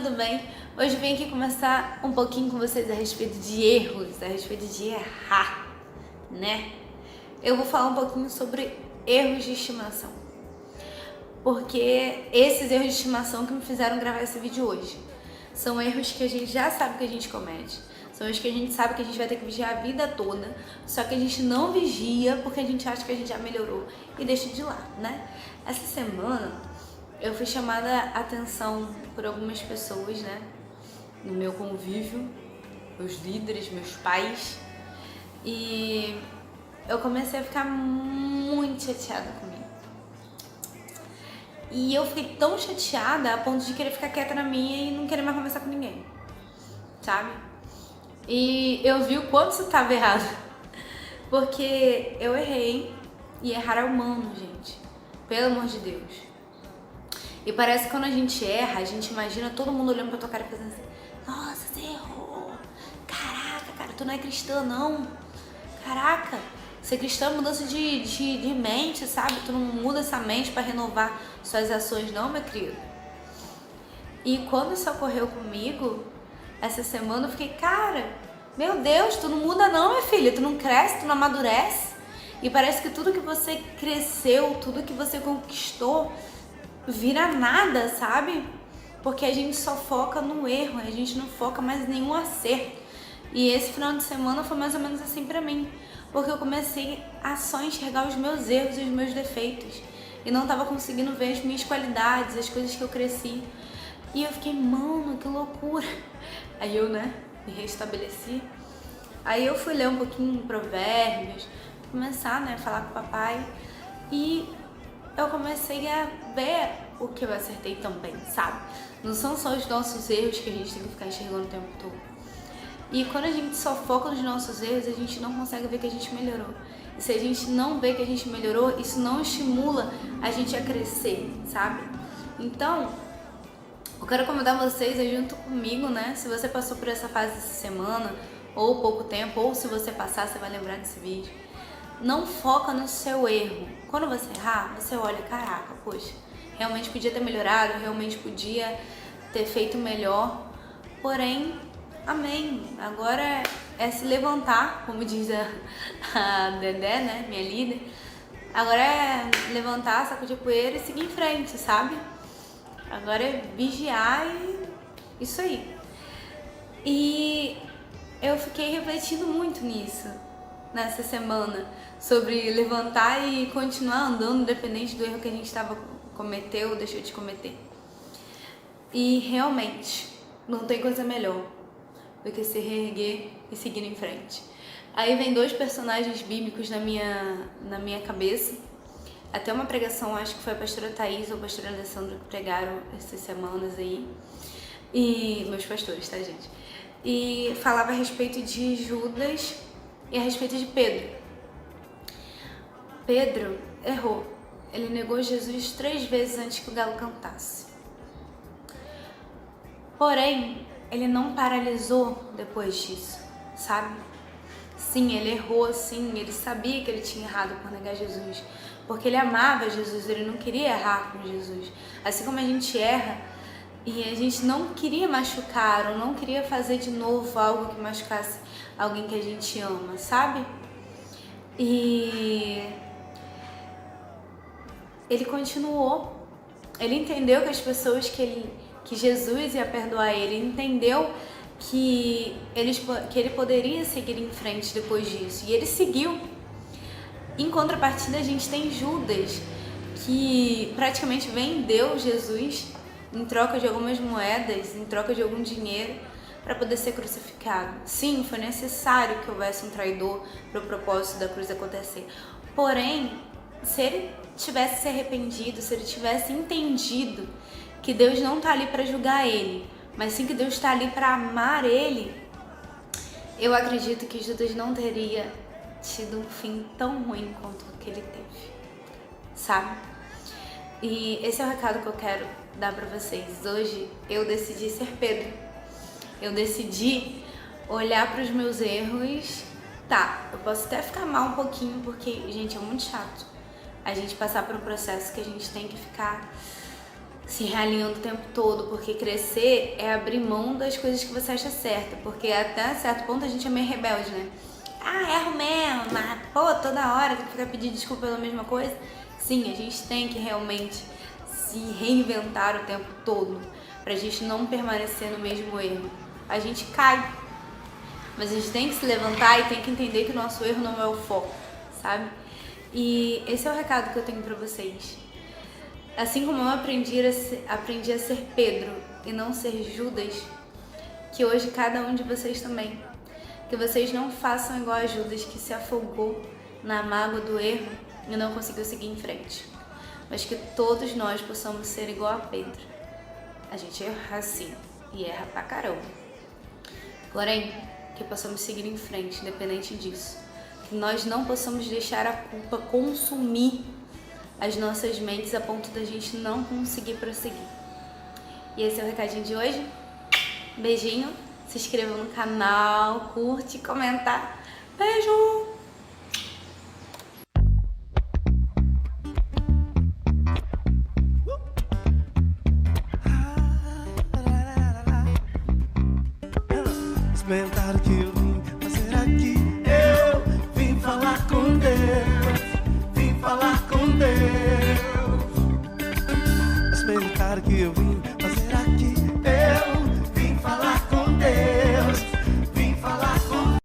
tudo bem? Hoje eu vim aqui conversar um pouquinho com vocês a respeito de erros, a respeito de errar, né? Eu vou falar um pouquinho sobre erros de estimação, porque esses erros de estimação que me fizeram gravar esse vídeo hoje são erros que a gente já sabe que a gente comete, são erros que a gente sabe que a gente vai ter que vigiar a vida toda, só que a gente não vigia porque a gente acha que a gente já melhorou e deixa de lado, né? Essa semana eu fui chamada a atenção por algumas pessoas, né, no meu convívio, meus líderes, meus pais, e eu comecei a ficar muito chateada comigo. E eu fiquei tão chateada a ponto de querer ficar quieta na minha e não querer mais conversar com ninguém, sabe? E eu vi o quanto isso estava errado, porque eu errei, e errar é humano, gente, pelo amor de Deus. E parece que quando a gente erra, a gente imagina todo mundo olhando pra tua cara e fazendo assim: nossa, você errou! Caraca, cara, tu não é cristã, não! Caraca, ser cristã é mudança de mente, sabe? Tu não muda essa mente pra renovar suas ações, não, meu querido. E quando isso ocorreu comigo, essa semana eu fiquei: cara, meu Deus, tu não muda não, minha filha, tu não cresce, tu não amadurece. E parece que tudo que você cresceu, tudo que você conquistou, vira nada, sabe? Porque a gente só foca no erro, a gente não foca mais em nenhum acerto. E esse final de semana foi mais ou menos assim pra mim, porque eu comecei a só enxergar os meus erros e os meus defeitos, e não tava conseguindo ver as minhas qualidades, as coisas que eu cresci. E eu fiquei: mano, que loucura. Aí eu, né, me restabeleci. Aí eu fui ler um pouquinho Provérbios, começar, né, a falar com o papai, e eu comecei a ver o que eu acertei também, sabe? Não são só os nossos erros que a gente tem que ficar enxergando o tempo todo. E quando a gente só foca nos nossos erros, a gente não consegue ver que a gente melhorou. E se a gente não vê que a gente melhorou, isso não estimula a gente a crescer, sabe? Então, eu quero convidar vocês a ir junto comigo, né? Se você passou por essa fase essa semana, ou pouco tempo, ou se você passar, você vai lembrar desse vídeo. Não foca no seu erro. Quando você errar, você olha: caraca, poxa, realmente podia ter melhorado, realmente podia ter feito melhor. Porém, amém. Agora é se levantar, como diz a Dedé, né, minha líder. Agora é levantar, sacudir poeira e seguir em frente, sabe? Agora é vigiar e isso aí. E eu fiquei refletindo muito nisso nessa semana, sobre levantar e continuar andando independente do erro que a gente cometeu ou deixou de cometer. E realmente não tem coisa melhor do que se reerguer e seguir em frente. Aí vem dois personagens bíblicos na minha cabeça. Até uma pregação, acho que foi a pastora Thaís ou a pastora Alessandra que pregaram essas semanas aí, e meus pastores, tá, gente? E falava a respeito de Judas e a respeito de Pedro. Pedro errou. Ele negou Jesus 3 vezes antes que o galo cantasse. Porém, ele não paralisou depois disso, sabe? Sim, ele errou, sim, ele sabia que ele tinha errado por negar Jesus, porque ele amava Jesus, ele não queria errar com Jesus. Assim como a gente erra e a gente não queria machucar ou não queria fazer de novo algo que machucasse alguém que a gente ama, sabe? E ele continuou. Ele entendeu que as pessoas que Jesus ia perdoar ele, entendeu que ele poderia seguir em frente depois disso, e ele seguiu. Em contrapartida, a gente tem Judas, que praticamente vendeu Jesus em troca de algumas moedas, em troca de algum dinheiro, para poder ser crucificado. Sim, foi necessário que houvesse um traidor para o propósito da cruz acontecer. Porém, se ele tivesse se arrependido, se ele tivesse entendido que Deus não está ali para julgar ele, mas sim que Deus está ali para amar ele, eu acredito que Judas não teria tido um fim tão ruim quanto o que ele teve, sabe? E esse é o recado que eu quero dar para vocês. Hoje eu decidi ser Pedro. Eu decidi olhar para os meus erros. Tá, eu posso até ficar mal um pouquinho, porque, gente, é muito chato a gente passar por um processo que a gente tem que ficar se realinhando o tempo todo, porque crescer é abrir mão das coisas que você acha certa, porque até certo ponto a gente é meio rebelde, né? Ah, erro mesmo, mas pô, toda hora tem que ficar pedindo desculpa pela mesma coisa. Sim, a gente tem que realmente se reinventar o tempo todo, pra gente não permanecer no mesmo erro. A gente cai, mas a gente tem que se levantar e tem que entender que o nosso erro não é o foco, sabe? E esse é o recado que eu tenho pra vocês. Assim como eu aprendi a ser Pedro e não ser Judas, que hoje cada um de vocês também. Que vocês não façam igual a Judas, que se afogou na mágoa do erro e não conseguiu seguir em frente. Mas que todos nós possamos ser igual a Pedro. A gente erra sim, e erra pra caramba. Porém, que possamos seguir em frente, independente disso. Que nós não possamos deixar a culpa consumir as nossas mentes a ponto da gente não conseguir prosseguir. E esse é o recadinho de hoje. Beijinho, se inscreva no canal, curte, comenta. Beijo!